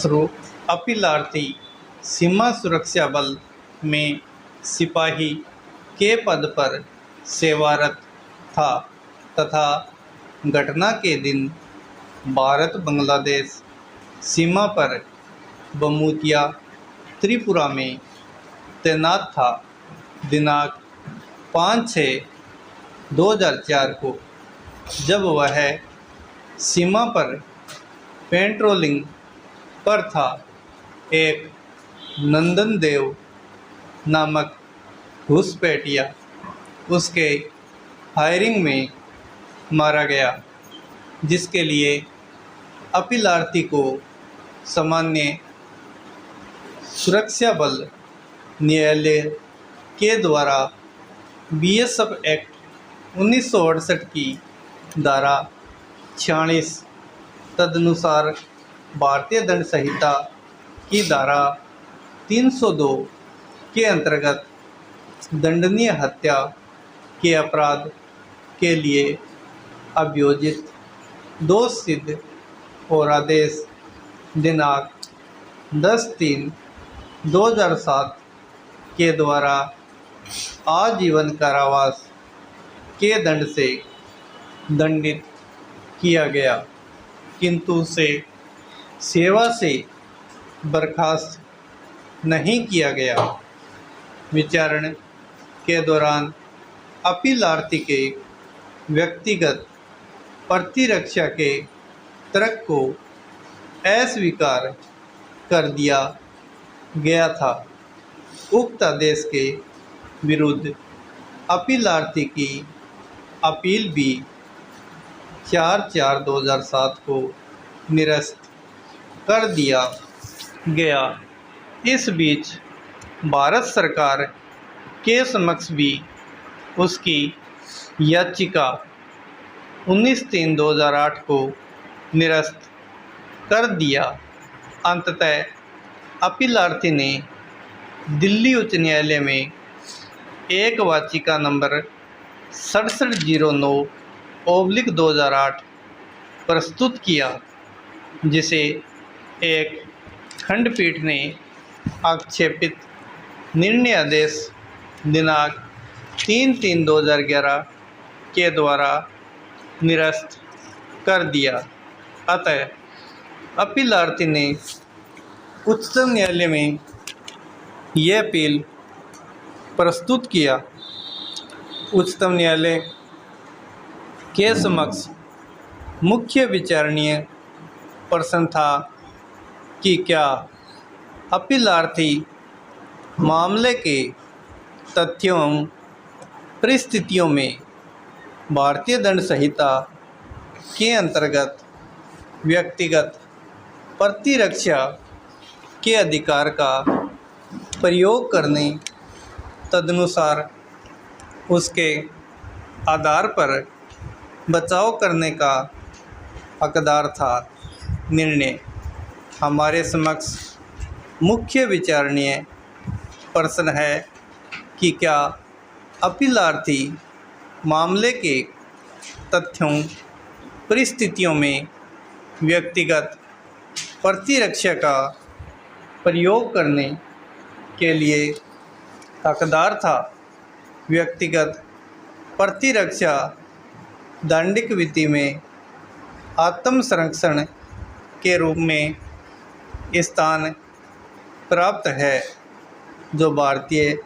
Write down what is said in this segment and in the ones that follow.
अपीलार्थी सीमा सुरक्षा बल में सिपाही के पद पर सेवारत था तथा घटना के दिन भारत बांग्लादेश सीमा पर बमूतिया त्रिपुरा में तैनात था। दिनांक 5/6/2004 को जब वह सीमा पर पेट्रोलिंग पर था, एक नंदन देव नामक घुसपैठिया उसके फायरिंग में मारा गया, जिसके लिए अपीलार्थी को सामान्य सुरक्षा बल न्यायालय के द्वारा बीएसएफ एक्ट 1968 की धारा 46 तदनुसार भारतीय दंड संहिता की धारा 302 के अंतर्गत दंडनीय हत्या के अपराध के लिए अभियोजित दोष सिद्ध और आदेश दिनांक 10/3/2007 के द्वारा आजीवन कारावास के दंड से दंडित किया गया, किंतु उसे सेवा से बर्खास्त नहीं किया गया। विचारण के दौरान अपीलार्थी के व्यक्तिगत प्रतिरक्षा के तर्क को अस्वीकार कर दिया गया था। उक्त आदेश के विरुद्ध अपीलार्थी की अपील भी 4/4/2007 को निरस्त कर दिया गया। इस बीच भारत सरकार के समक्ष भी उसकी याचिका 19/3/2008 को निरस्त कर दिया। अंततः अपीलार्थी ने दिल्ली उच्च न्यायालय में एक याचिका नंबर 6709/2008 प्रस्तुत किया, जिसे एक खंडपीठ ने आक्षेपित निर्णय आदेश दिनांक 3/3/2011 के द्वारा निरस्त कर दिया। अतः अपीलार्थी ने उच्चतम न्यायालय में यह अपील प्रस्तुत किया। उच्चतम न्यायालय के समक्ष मुख्य विचारणीय प्रश्न था कि क्या अपीलार्थी मामले के तथ्यों एवं परिस्थितियों में भारतीय दंड संहिता के अंतर्गत व्यक्तिगत प्रतिरक्षा के अधिकार का प्रयोग करने तदनुसार उसके आधार पर बचाव करने का हकदार था। निर्णय हमारे समक्ष मुख्य विचारणीय प्रश्न है कि क्या अपीलार्थी मामले के तथ्यों परिस्थितियों में व्यक्तिगत प्रतिरक्षा का प्रयोग करने के लिए हकदार था। व्यक्तिगत प्रतिरक्षा दंडिक विधि में आत्मसंरक्षण के रूप में स्थान प्राप्त है, जो भारतीय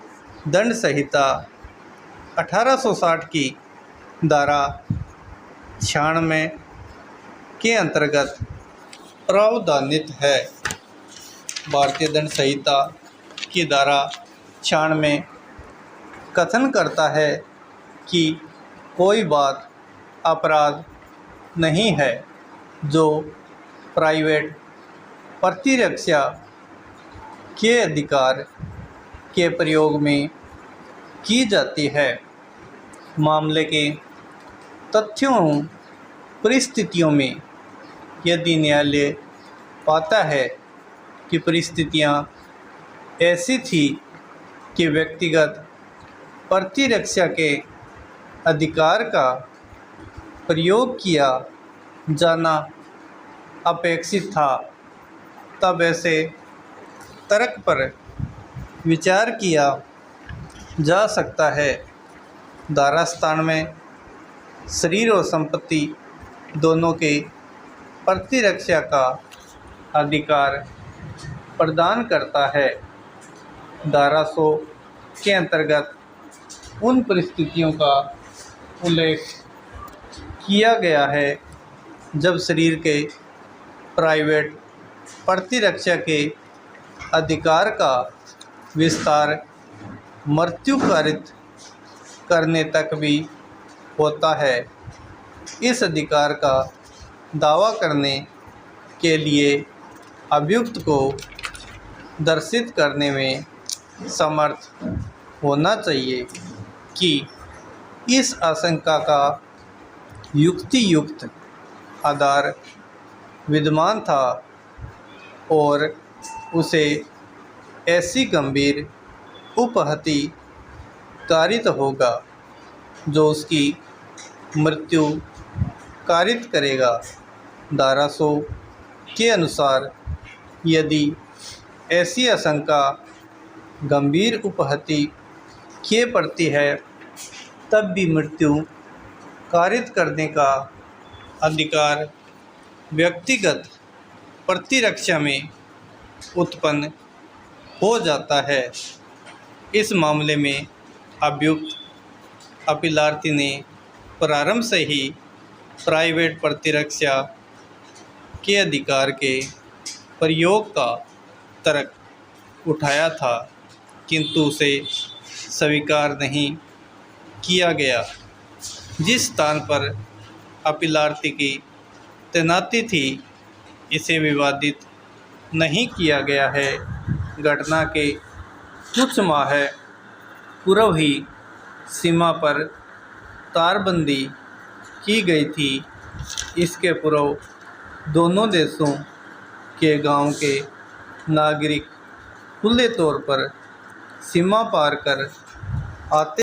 दंड संहिता 1860 की धारा 96 के अंतर्गत प्रावधानित है। भारतीय दंड संहिता की धारा 96 कथन करता है कि कोई बात अपराध नहीं है जो प्राइवेट प्रतिरक्षा के अधिकार के प्रयोग में की जाती है। मामले के तथ्यों परिस्थितियों में यदि न्यायालय पाता है कि परिस्थितियां ऐसी थी कि व्यक्तिगत प्रतिरक्षा के अधिकार का प्रयोग किया जाना अपेक्षित था, तब ऐसे तर्क पर विचार किया जा सकता है। दारास्तान में शरीर और संपत्ति दोनों के प्रतिरक्षा का अधिकार प्रदान करता है। धारा 100 के अंतर्गत उन परिस्थितियों का उल्लेख किया गया है जब शरीर के प्राइवेट प्रतिरक्षा के अधिकार का विस्तार मृत्यु कारित करने तक भी होता है। इस अधिकार का दावा करने के लिए अभियुक्त को दर्शित करने में समर्थ होना चाहिए कि इस आशंका का युक्तियुक्त आधार विद्यमान था और उसे ऐसी गंभीर उपहति कारित होगा जो उसकी मृत्यु कारित करेगा। धारा 100 के अनुसार यदि ऐसी आशंका गंभीर उपहति के प्रति है तब भी मृत्यु कारित करने का अधिकार व्यक्तिगत प्रतिरक्षा में उत्पन्न हो जाता है। इस मामले में अभियुक्त अपीलार्थी ने प्रारंभ से ही प्राइवेट प्रतिरक्षा के अधिकार के प्रयोग का तर्क उठाया था, किंतु उसे स्वीकार नहीं किया गया। जिस स्थान पर अपीलार्थी की तैनाती थी इसे विवादित नहीं किया गया है। घटना के कुछ माह पूर्व ही सीमा पर तारबंदी की गई थी। इसके पूर्व दोनों देशों के गांव के नागरिक खुले तौर पर सीमा पार कर आते